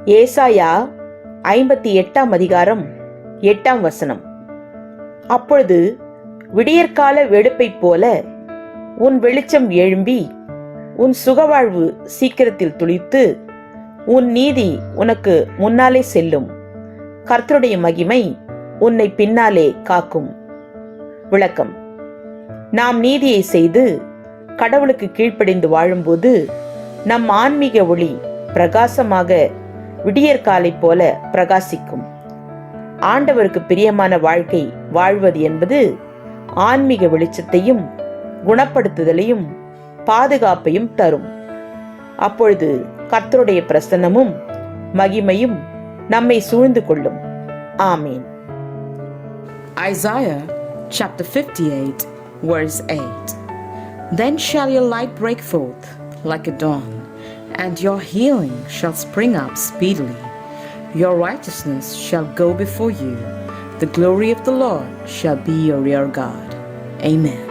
ஏசாயா 58 அப்பொழுது விடியற்கால வெடுப்பைப் போல உன் வெளிச்சம் எழும்பி, உன் சுகவாழ்வு சீக்கிரத்தில் துளிர்த்து, உன் நீதி உனக்கு முன்னாலே செல்லும். கர்த்தருடைய மகிமை உன்னை பின்னாலே காக்கும். விளக்கம்: நாம் நீதியை செய்து கடவுளுக்கு கீழ்ப்படிந்து வாழும்போது நம் ஆன்மீக ஒளி பிரகாசமாக விடியற்காலை போல பிரகாசிக்கும். ஆண்டவருக்கு பிரியமான வாழ்க்கை வாழ்வது என்பது ஆன்மீக வெளிச்சத்தையும் குணப்படுத்துதலையும் பாதுகாப்பையும் தரும். அப்பொழுது கர்த்தருடைய பிரசன்னமும் மகிமையும் நம்மை சூழ்ந்து கொள்ளும். ஆமீன். Isaiah chapter 58 verse 8. Then shall your light break forth like a dawn, and your healing shall spring up speedily. Your righteousness shall go before you. The glory of the Lord shall be your rear guard. Amen.